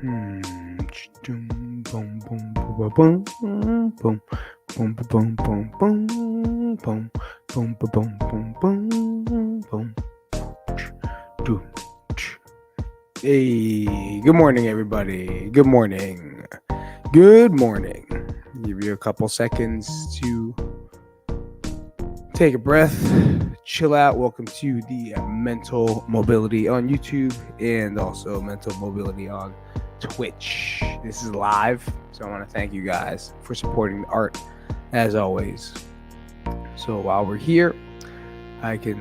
Boom, boom, boom, boom, boom, boom, boom, boom, boom, boom, boom, boom, boom, boom, boom, boom. Hey, good morning, everybody. Good morning. Good morning. Give you a couple seconds to take a breath, chill out. Welcome to the Mental Mobility on YouTube and also Mental Mobility on Twitch. This is live, so I want to thank you guys for supporting the art as always. So while we're here, I can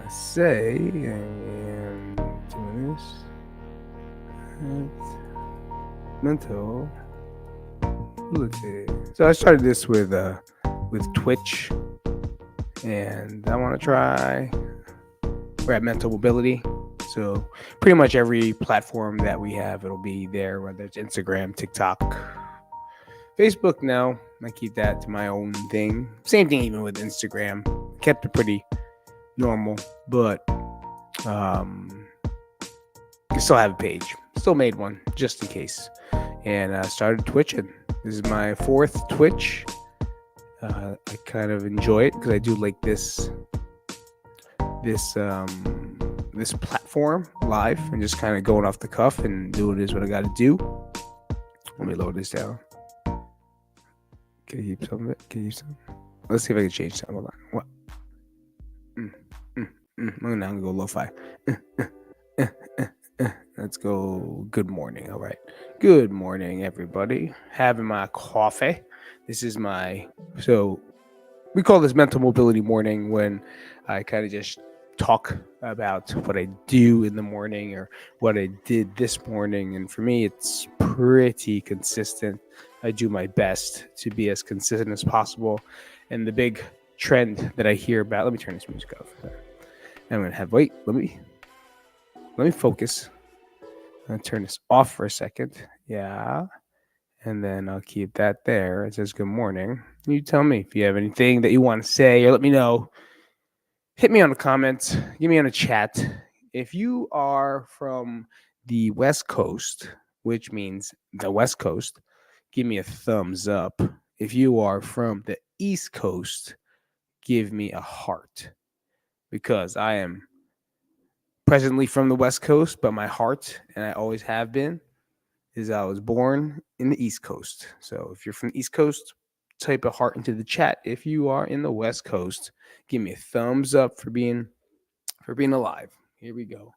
say I am doing this mental mobility. So I started this with Twitch, and I want to try. We're at Mental Mobility. So pretty much every platform that we have, it'll be there, whether it's Instagram, TikTok, Facebook now. I keep that to my own thing. Same thing even with Instagram. Kept it pretty normal, but I still have a page. Still made one just in case. And I started twitching. This is my fourth Twitch. I kind of enjoy it because I do like this platform live and just kind of going off the cuff and doing this what I got to do. Let me load this down. Can you keep some of it? Let's see if I can change some. Hold on. What? I'm gonna go lo-fi. Let's go. Good morning. All right. Good morning, everybody. Having my coffee. This is so we call this Mental Mobility Morning when I kind of just talk about what I do in the morning or what I did this morning. And for me, it's pretty consistent. I do my best to be as consistent as possible. And the big trend that I hear about, let me turn this music off. I'm going to have, let me focus. I'm going to turn this off for a second. Yeah. And then I'll keep that there. It says good morning. You tell me if you have anything that you want to say or let me know. Hit me on the comments. Give me on the chat. If you are from the West Coast, which means the West Coast, give me a thumbs up. If you are from the East Coast, give me a heart. Because I am presently from the West Coast, but my heart, and I always have been, is I was born in the East Coast. So if you're from the East Coast, type a heart into the chat. If you are in the West Coast, give me a thumbs up for being alive. Here we go.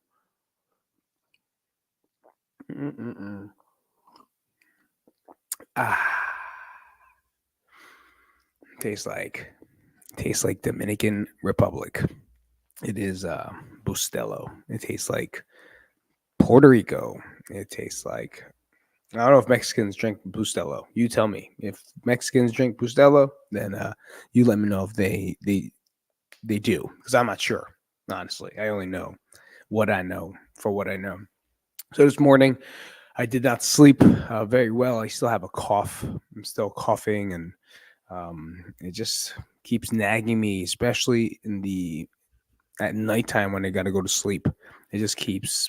Tastes like Dominican Republic. It is Bustelo. It tastes like Puerto Rico. It tastes like, I don't know if Mexicans drink Bustelo. You tell me. If Mexicans drink Bustelo, then you let me know if they do, because I'm not sure. Honestly, I only know what I know for what I know. So this morning, I did not sleep very well. I still have a cough. I'm still coughing, and it just keeps nagging me, especially at nighttime when I got to go to sleep. It just keeps,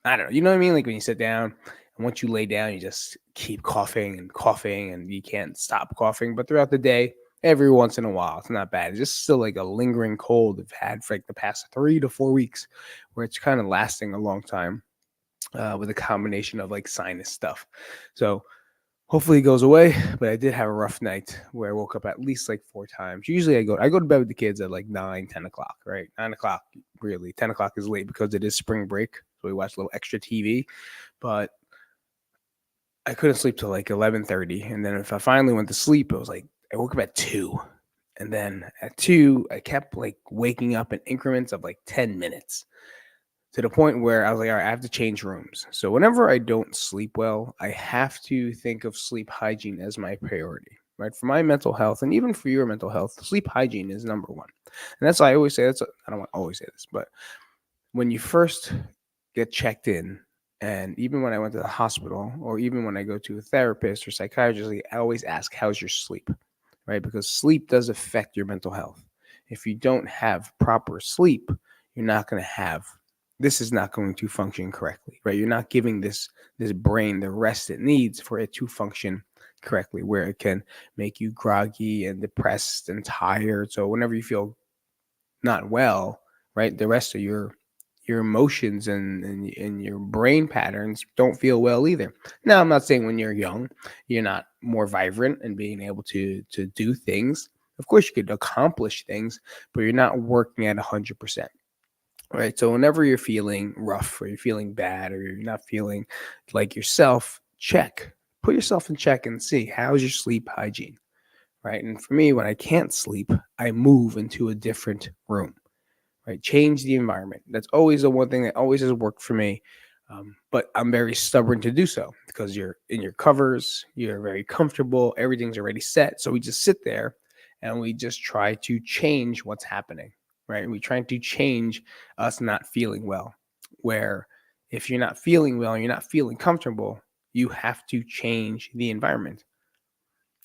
I don't know. You know what I mean? Like when you sit down, and once you lay down, you just keep coughing, and you can't stop coughing. But throughout the day, every once in a while, it's not bad. It's just still like a lingering cold I've had for like the past 3 to 4 weeks, where it's kind of lasting a long time. With a combination of like sinus stuff. So hopefully it goes away, but I did have a rough night where I woke up at least like 4 times. Usually I go to bed with the kids at like 9, 10 o'clock, right? 9 o'clock, really. 10 o'clock is late because it is spring break. So we watch a little extra TV, but I couldn't sleep till like 11:30. And then if I finally went to sleep, it was like, I woke up at 2. And then at 2, I kept like waking up in increments of like 10 minutes. To the point where I was like, all right, I have to change rooms. So whenever I don't sleep well, I have to think of sleep hygiene as my priority, right? For my mental health and even for your mental health, sleep hygiene is number one. And that's why I always say, I don't want to always say this, but when you first get checked in, and even when I went to the hospital, or even when I go to a therapist or psychiatrist, I always ask, how's your sleep, right? Because sleep does affect your mental health. If you don't have proper sleep, you're not going to have this is not going to function correctly, right? You're not giving this brain the rest it needs for it to function correctly, where it can make you groggy and depressed and tired. So whenever you feel not well, right, the rest of your emotions and your brain patterns don't feel well either. Now, I'm not saying when you're young, you're not more vibrant and being able to do things. Of course, you could accomplish things, but you're not working at 100%. Right. So whenever you're feeling rough or you're feeling bad or you're not feeling like yourself, put yourself in check and see how's your sleep hygiene. Right. And for me, when I can't sleep, I move into a different room, right? Change the environment. That's always the one thing that always has worked for me. But I'm very stubborn to do so because you're in your covers, you're very comfortable, everything's already set. So we just sit there and we just try to change what's happening, right? We try to change us not feeling well. Where if you're not feeling well, you're not feeling comfortable, you have to change the environment.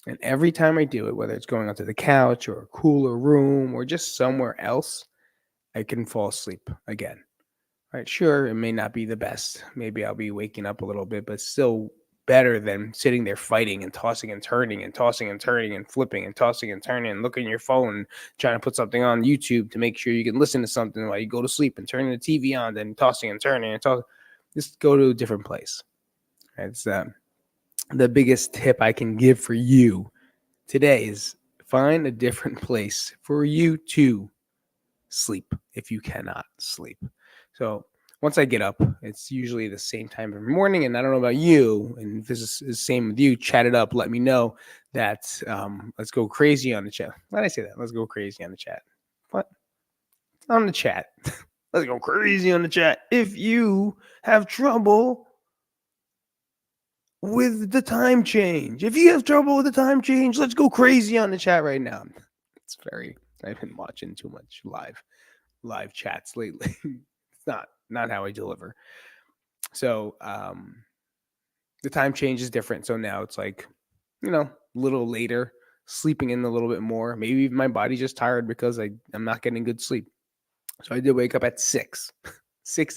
And every time I do it, whether it's going onto the couch or a cooler room or just somewhere else, I can fall asleep again. Right? Sure, it may not be the best. Maybe I'll be waking up a little bit, but still better than sitting there fighting and tossing and turning and tossing and turning and flipping and tossing and turning and looking at your phone, trying to put something on YouTube to make sure you can listen to something while you go to sleep and turning the TV on, then tossing and turning and tossing. Just go to a different place. Right? It's the biggest tip I can give for you today is find a different place for you to sleep if you cannot sleep. So once I get up, it's usually the same time every morning. And I don't know about you, and if this is the same with you, chat it up. Let me know that let's go crazy on the chat. Why did I say that? Let's go crazy on the chat. What? On the chat. Let's go crazy on the chat. If you have trouble with the time change, if you have trouble with the time change, let's go crazy on the chat right now. It's very, I've been watching too much live chats lately. It's not how I deliver. So the time change is different. So now it's like, a little later, sleeping in a little bit more. Maybe my body's just tired because I'm not getting good sleep. So I did wake up at 6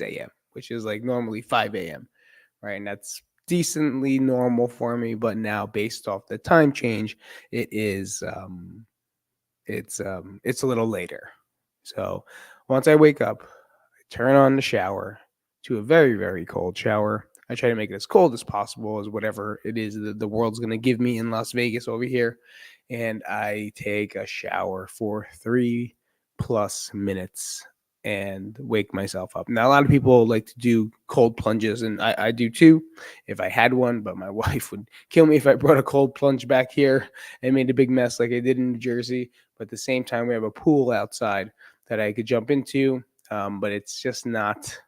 a.m., which is like normally 5 a.m. Right. And that's decently normal for me. But now based off the time change, it is it's a little later. So once I wake up, turn on the shower to a very, very cold shower. I try to make it as cold as possible as whatever it is that the world's going to give me in Las Vegas over here. And I take a shower for 3+ minutes and wake myself up. Now, a lot of people like to do cold plunges, and I do too if I had one, but my wife would kill me if I brought a cold plunge back here and made a big mess like I did in New Jersey. But at the same time, we have a pool outside that I could jump into, but it's just not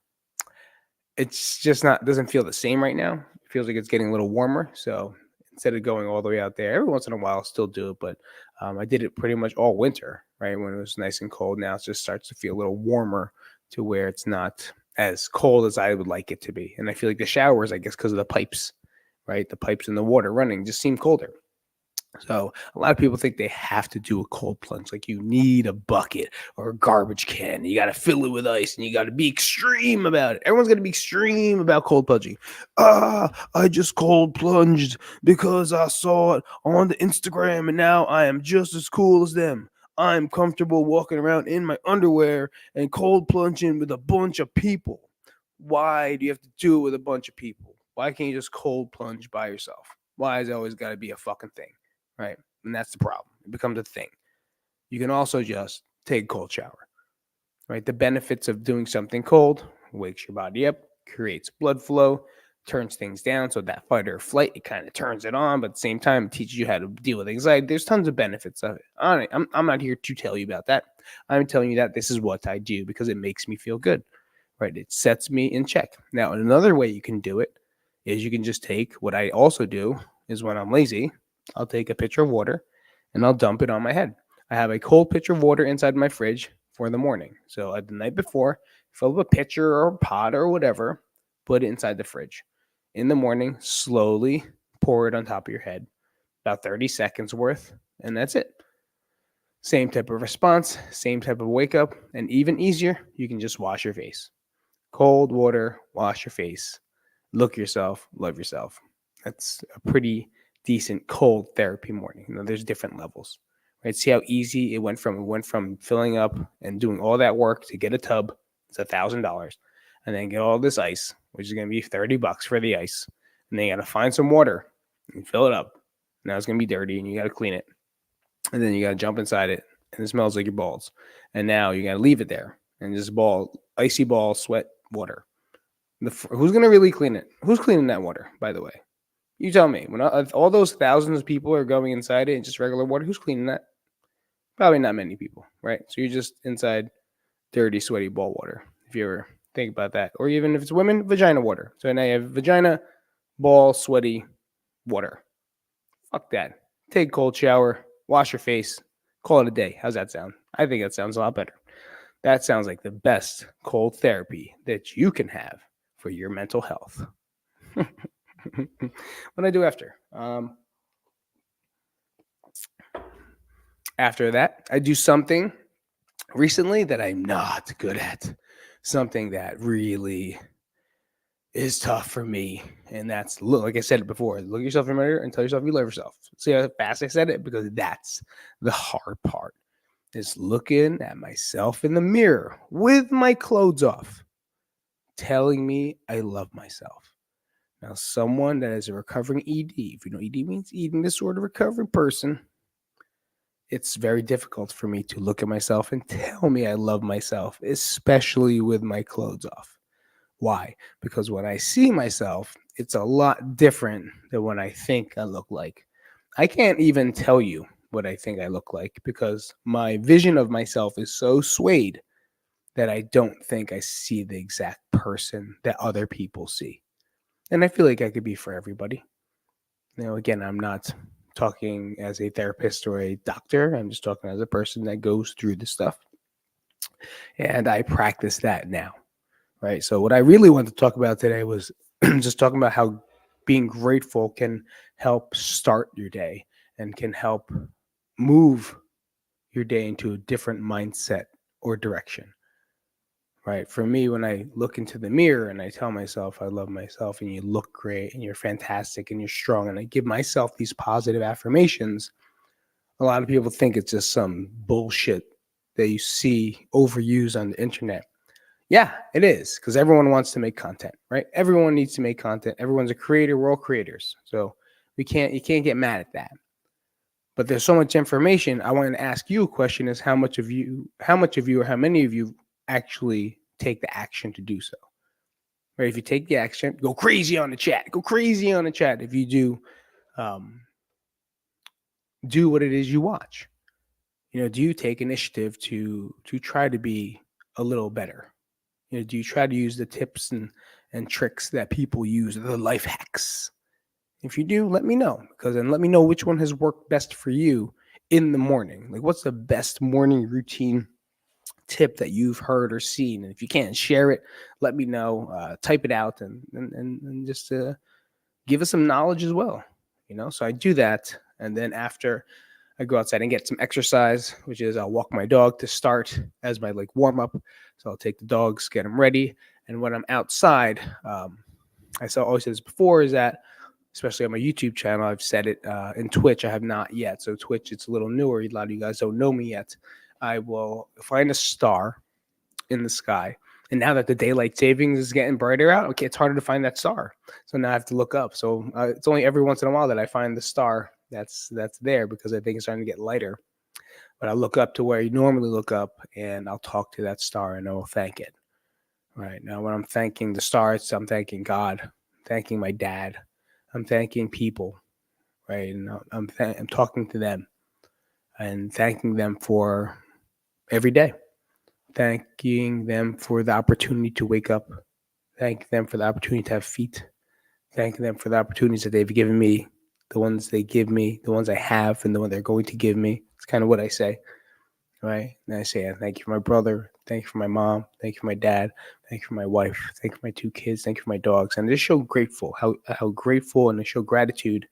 doesn't feel the same right now. It feels like it's getting a little warmer. So instead of going all the way out there, every once in a while I'll still do it. But I did it pretty much all winter, right? When it was nice and cold. Now it just starts to feel a little warmer to where it's not as cold as I would like it to be. And I feel like the showers, I guess, because of the pipes, right? The pipes in the water running just seem colder. So a lot of people think they have to do a cold plunge, like you need a bucket or a garbage can. You got to fill it with ice, and you got to be extreme about it. Everyone's going to be extreme about cold plunging. I just cold plunged because I saw it on the Instagram, and now I am just as cool as them. I'm comfortable walking around in my underwear and cold plunging with a bunch of people. Why do you have to do it with a bunch of people? Why can't you just cold plunge by yourself? Why is it always got to be a fucking thing? Right? And that's the problem. It becomes a thing. You can also just take a cold shower, right? The benefits of doing something cold wakes your body up, creates blood flow, turns things down. So that fight or flight, it kind of turns it on, but at the same time, it teaches you how to deal with anxiety. There's tons of benefits of it. I'm not here to tell you about that. I'm telling you that this is what I do because it makes me feel good, right? It sets me in check. Now, another way you can do it is you can just take what I also do is when I'm lazy, I'll take a pitcher of water and I'll dump it on my head. I have a cold pitcher of water inside my fridge for the morning. So the night before, fill up a pitcher or a pot or whatever, put it inside the fridge. In the morning, slowly pour it on top of your head, about 30 seconds worth, and that's it. Same type of response, same type of wake up, and even easier, you can just wash your face. Cold water, wash your face, look yourself, love yourself. That's a pretty decent cold therapy morning. There's different levels. Right? See how easy it went from. It went from filling up and doing all that work to get a tub. It's $1,000, and then get all this ice, which is gonna be $30 for the ice, and then you gotta find some water and fill it up. Now it's gonna be dirty, and you gotta clean it, and then you gotta jump inside it, and it smells like your balls. And now you gotta leave it there, and just icy ball, sweat, water. Who's gonna really clean it? Who's cleaning that water, by the way? You tell me. When all those thousands of people are going inside it and just regular water, who's cleaning that? Probably not many people, right? So you're just inside dirty, sweaty ball water. If you ever think about that, or even if it's women, vagina water. So now you have vagina, ball, sweaty water. Fuck that. Take a cold shower, wash your face, call it a day. How's that sound? I think that sounds a lot better. That sounds like the best cold therapy that you can have for your mental health. What I do after that, I do something recently that I'm not good at. Something that really is tough for me. And that's, like I said it before, look at yourself in the mirror and tell yourself you love yourself. See how fast I said it? Because that's the hard part, is looking at myself in the mirror with my clothes off, telling me I love myself. Now, someone that is a recovering ED, if you know ED means eating disorder recovery person, it's very difficult for me to look at myself and tell me I love myself, especially with my clothes off. Why? Because when I see myself, it's a lot different than what I think I look like. I can't even tell you what I think I look like because my vision of myself is so swayed that I don't think I see the exact person that other people see. And I feel like I could be for everybody. Again, I'm not talking as a therapist or a doctor. I'm just talking as a person that goes through this stuff. And I practice that now, right? So what I really wanted to talk about today was just talking about how being grateful can help start your day and can help move your day into a different mindset or direction. Right. For me, when I look into the mirror and I tell myself I love myself and you look great and you're fantastic and you're strong, and I give myself these positive affirmations, a lot of people think it's just some bullshit that you see overused on the internet. Yeah, it is, because everyone wants to make content, right? Everyone needs to make content. Everyone's a creator. We're all creators. So you can't get mad at that. But there's so much information. I want to ask you a question: is how much of you, or how many of you actually take the action to do so? Right? If you take the action, go crazy on the chat. Go crazy on the chat. If you do what it is you watch. Do you take initiative to try to be a little better? Do you try to use the tips and tricks that people use, the life hacks? If you do, let me know, because then let me know which one has worked best for you in the morning. Like, what's the best morning routine tip that you've heard or seen? And if you can't share it, let me know. Type it out and just give us some knowledge as well. So I do that, and then after I go outside and get some exercise, which is I'll walk my dog to start as my warm up. So I'll take the dogs, get them ready, and when I'm outside, I always said this before, is that especially on my YouTube channel, I've said it in Twitch, I have not yet. So Twitch, it's a little newer. A lot of you guys don't know me yet. I will find a star in the sky. And now that the daylight savings is getting brighter out, okay, it's harder to find that star. So now I have to look up. So it's only every once in a while that I find the star that's there, because I think it's starting to get lighter. But I look up to where you normally look up, and I'll talk to that star and I will thank it. Right now, when I'm thanking the stars, I'm thanking God, thanking my dad, I'm thanking people, right? And I'm talking to them and thanking them for every day, thanking them for the opportunity to wake up, thank them for the opportunity to have feet, thanking them for the opportunities that they've given me, the ones they give me, the ones I have, and the one they're going to give me. It's kind of what I say, right? And I say, thank you for my brother, thank you for my mom, thank you for my dad, thank you for my wife, thank you for my 2 kids, thank you for my dogs. And I just show grateful, how grateful, and I show gratitude,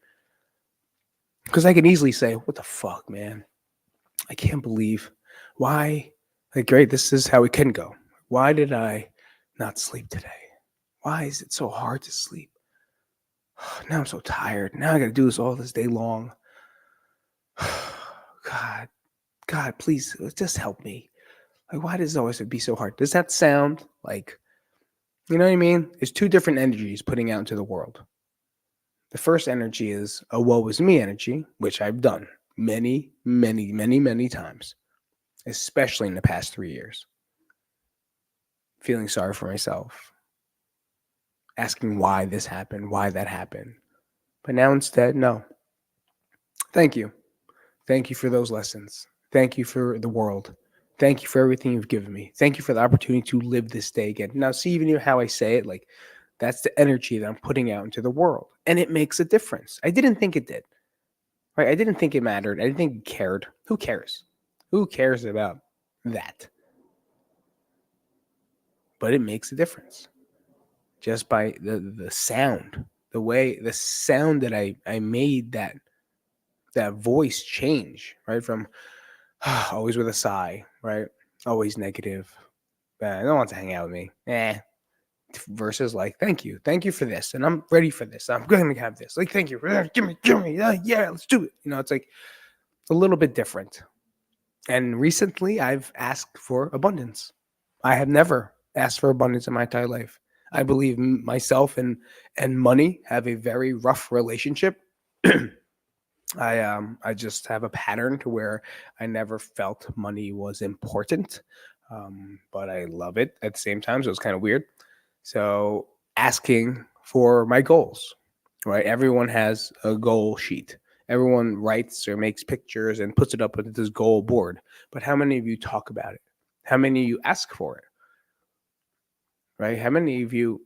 because I can easily say, what the fuck, man? I can't believe why. Great, this is how it can go. Why did I not sleep today? Why is it so hard to sleep? Now I'm so tired. Now I got to do this all this day long. God, please just help me. Like, why does it always have to be so hard? Does that sound like, you know what I mean? There's two different energies putting out into the world. The first energy is a woe is me energy, which I've done many, many, many, many times, especially in the past 3 years. Feeling sorry for myself, asking why this happened, why that happened. But now instead, no. Thank you. Thank you for those lessons. Thank you for the world. Thank you for everything you've given me. Thank you for the opportunity to live this day again. Now, see, even how I say it, like that's the energy that I'm putting out into the world. And it makes a difference. I didn't think it did. Right? I didn't think it mattered. I didn't think it cared. Who cares? Who cares about that? But it makes a difference. Just by the sound, the sound that I made that voice change, right? From always with a sigh, right? Always negative. I don't want to hang out with me. Versus like, thank you for this, and I'm ready for this. I'm going to have this. Like, thank you. Give me. Yeah, let's do it. It's like a little bit different. And recently, I've asked for abundance. I have never asked for abundance in my entire life. I believe myself and money have a very rough relationship. I just have a pattern to where I never felt money was important, but I love it at the same time. So it's kind of weird. So asking for my goals, right? Everyone has a goal sheet. Everyone writes or makes pictures and puts it up on this goal board. But how many of you talk about it? How many of you ask for it? Right? How many of you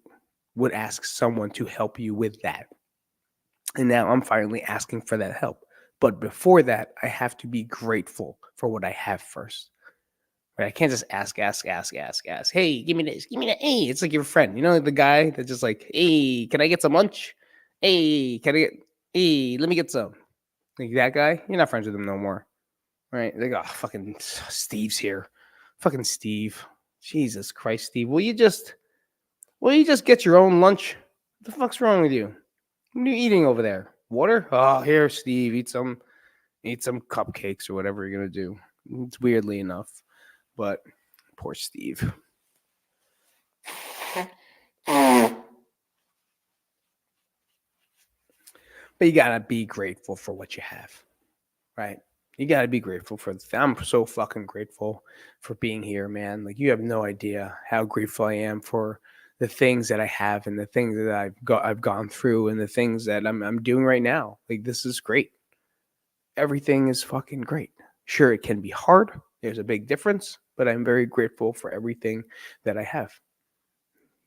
would ask someone to help you with that? And now I'm finally asking for that help. But before that, I have to be grateful for what I have first. Right? I can't just ask. Hey, give me this, give me that. Hey, it's like your friend, the guy that's just like, hey, can I get some lunch? Hey, hey, let me get some. Like that guy, you're not friends with him no more. Right? They go, oh, fucking Steve's here. Fucking Steve. Jesus Christ, Steve. Will you just get your own lunch? What the fuck's wrong with you? What are you eating over there? Water? Oh, here, Steve, eat some cupcakes or whatever you're gonna do. It's weirdly enough, but poor Steve. But you gotta be grateful for what you have, right? You gotta be grateful for. I'm so fucking grateful for being here, man. Like you have no idea how grateful I am for the things that I have and the things that I've gone through and the things that I'm doing right now. Like this is great. Everything is fucking great. Sure, it can be hard. There's a big difference, but I'm very grateful for everything that I have.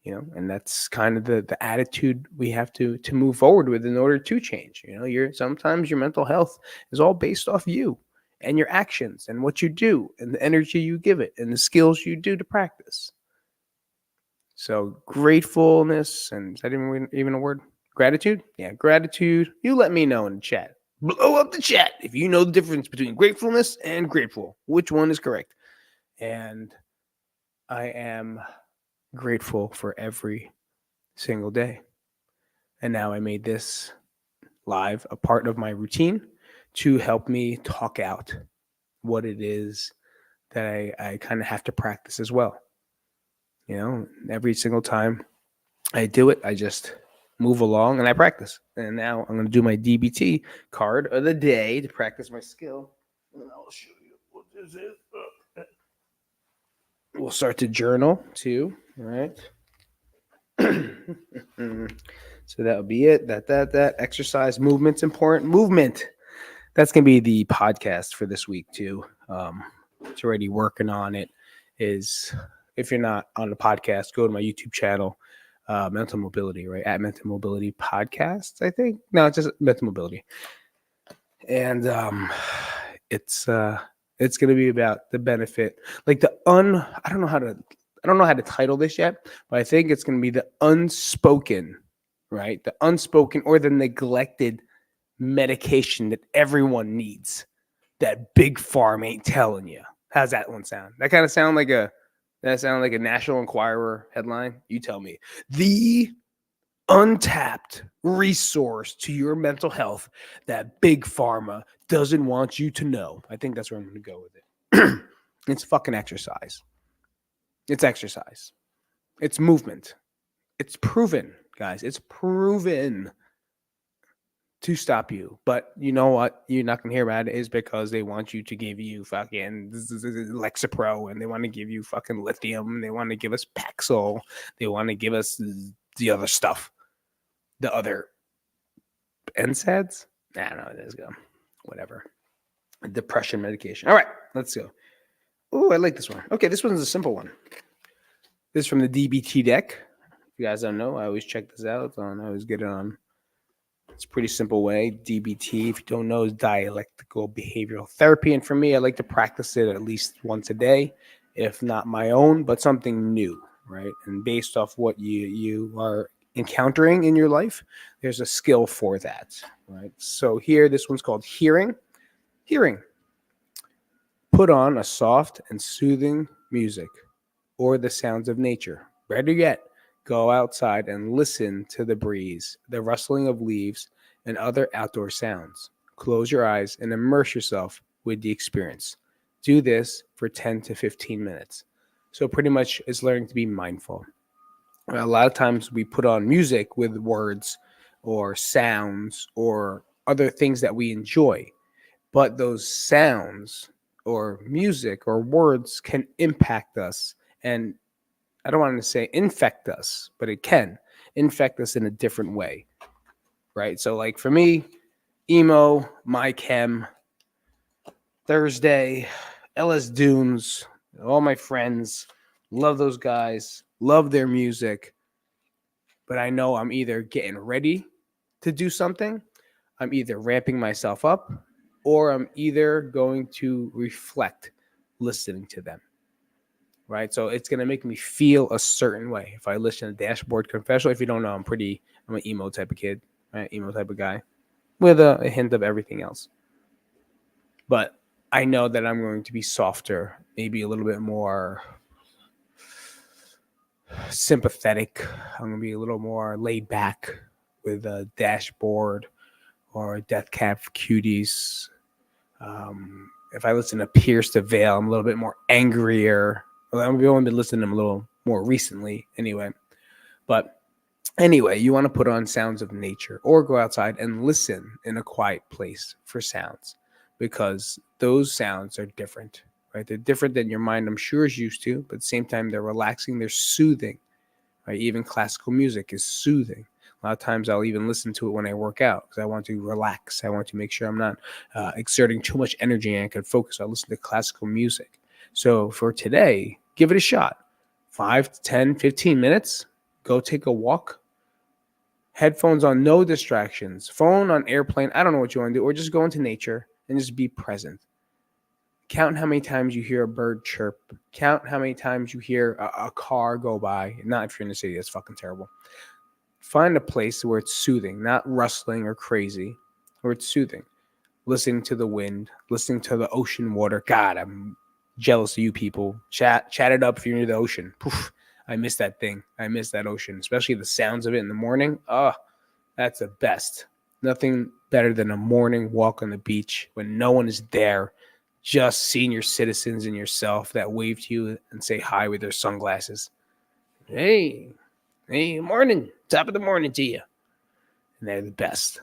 And that's kind of the attitude we have to move forward with in order to change. Sometimes your mental health is all based off you and your actions and what you do and the energy you give it and the skills you do to practice. So gratefulness, and is that even a word? Gratitude? Yeah, gratitude. You let me know in the chat. Blow up the chat if you know the difference between gratefulness and grateful. Which one is correct? And I am grateful for every single day. And now I made this live a part of my routine to help me talk out what it is that I kind of have to practice as well. Every single time I do it, I just move along and I practice. And now I'm going to do my DBT card of the day to practice my skill. And I'll show you what this is. We'll start to journal too. All right. So that'll be it. That exercise, movement's important. Movement. That's gonna be the podcast for this week too. It's already working on it. Is if you're not on the podcast, go to my YouTube channel, Mental Mobility, right? At Mental Mobility Podcast, I think. No, it's just Mental Mobility. And it's gonna be about the benefit, like I don't know how to title this yet, but I think it's gonna be the unspoken, right? The unspoken or the neglected medication that everyone needs that big farm ain't telling you. How's that one sound? That kind of sound like a That sound like a National Enquirer headline? You tell me. The untapped resource to your mental health that big pharma doesn't want you to know. I think that's where I'm going to go with it. It's fucking exercise. It's exercise. It's movement. It's proven, guys. It's proven to stop you. But you know what? You're not going to hear about it is because they want you to give you fucking Lexapro, and they want to give you fucking lithium. They want to give us Paxil. They want to give us the other stuff. The other NSAIDs? Nah, no, let's go. Whatever. Depression medication. All right, let's go. Oh, I like this one. Okay, this one's a simple one. This is from the DBT deck. If you guys don't know, I always check this out. I always get it on. It's a pretty simple way. DBT, if you don't know, is dialectical behavioral therapy. And for me, I like to practice it at least once a day, if not my own, but something new, right? And based off what you are encountering in your life, there's a skill for that, right? So here, this one's called hearing. Hearing. Put on a soft and soothing music or the sounds of nature. Better yet, go outside and listen to the breeze, the rustling of leaves, and other outdoor sounds. Close your eyes and immerse yourself with the experience. Do this for 10 to 15 minutes. So pretty much it's learning to be mindful. A lot of times we put on music with words or sounds or other things that we enjoy, but those sounds or music or words can impact us, and I don't want to say infect us, but it can infect us in a different way, right? So like for me, emo, My Chem, Thursday, LS Dunes, all my friends, love those guys, love their music, but I know I'm either getting ready to do something, I'm either ramping myself up, or I'm either going to reflect listening to them. Right. So it's going to make me feel a certain way. If I listen to Dashboard Confessional, if you don't know, I'm an emo type of kid, right? Emo type of guy with a hint of everything else. But I know that I'm going to be softer, maybe a little bit more sympathetic. I'm going to be a little more laid back with a Dashboard or Death Cab for Cuties. If I listen to Pierce the Veil, I'm a little bit more angrier. I've only been listening to them a little more recently anyway. But anyway, you want to put on sounds of nature or go outside and listen in a quiet place for sounds, because those sounds are different, right? They're different than your mind, I'm sure, is used to, but at the same time, they're relaxing, they're soothing, right? Even classical music is soothing. A lot of times I'll even listen to it when I work out because I want to relax. I want to make sure I'm not exerting too much energy and I can focus. I listen to classical music. So for today, give it a shot. 5 to 10, 15 minutes. Go take a walk. Headphones on, no distractions. Phone on airplane. I don't know what you want to do. Or just go into nature and just be present. Count how many times you hear a bird chirp. Count how many times you hear a car go by. Not if you're in the city. That's fucking terrible. Find a place where it's soothing, not rustling or crazy, where it's soothing. Listening to the wind, listening to the ocean water. God, I'm jealous of you people. Chat it up if you're near the ocean. Poof, I miss that thing. I miss that ocean, especially the sounds of it in the morning. Oh, that's the best. Nothing better than a morning walk on the beach when no one is there, just senior citizens and yourself that wave to you and say hi with their sunglasses. Hey, morning. Top of the morning to you. And they're the best.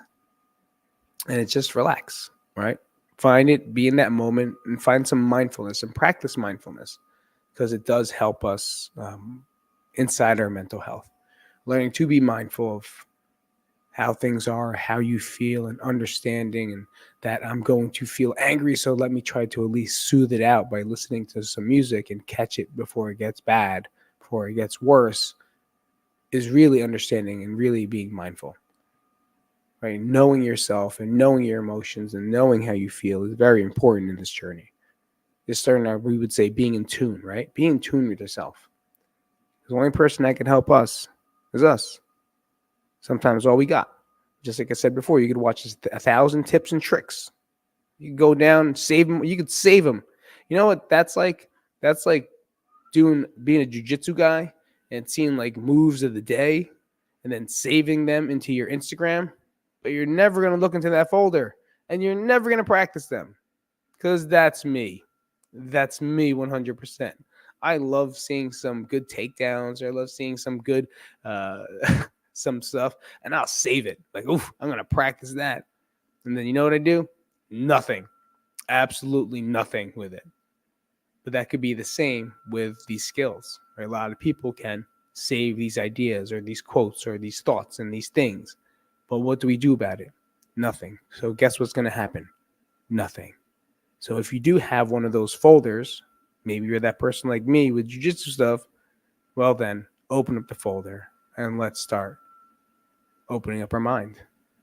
And it's just relax, right? Find it, be in that moment, and find some mindfulness and practice mindfulness, because it does help us inside our mental health. Learning to be mindful of how things are, how you feel, and understanding, and that I'm going to feel angry, so let me try to at least soothe it out by listening to some music and catch it before it gets bad, before it gets worse, is really understanding and really being mindful. Right? Knowing yourself and knowing your emotions and knowing how you feel is very important in this journey. This journey, we would say, being in tune, right? Being in tune with yourself. The only person that can help us is us. Sometimes all we got. Just like I said before, you could watch 1,000 tips and tricks. You could go down, save them. You could save them. You know what? That's like being a jujitsu guy and seeing like moves of the day and then saving them into your Instagram, but you're never going to look into that folder and you're never going to practice them, because that's me. That's me 100%. I love seeing some good takedowns, or I love seeing some good uh, some stuff, and I'll save it. Like, oof, I'm going to practice that. And then you know what I do? Nothing. Absolutely nothing with it. But that could be the same with these skills. Right? A lot of people can save these ideas or these quotes or these thoughts and these things. But what do we do about it? Nothing. So guess what's going to happen? Nothing. So if you do have one of those folders, maybe you're that person like me with jujitsu stuff, well then, open up the folder and let's start opening up our mind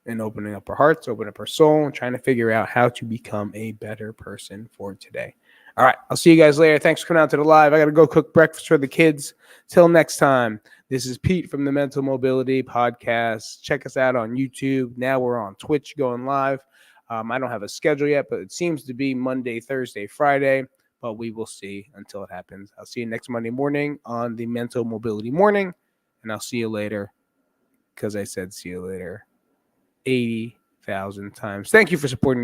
and opening up our hearts, opening up our soul, and trying to figure out how to become a better person for today. All right, I'll see you guys later. Thanks for coming out to the live. I got to go cook breakfast for the kids. Till next time, this is Pete from the Mental Mobility Podcast. Check us out on YouTube. Now we're on Twitch going live. I don't have a schedule yet, but it seems to be Monday, Thursday, Friday, but we will see until it happens. I'll see you next Monday morning on the Mental Mobility Morning, and I'll see you later, because I said see you later 80,000 times. Thank you for supporting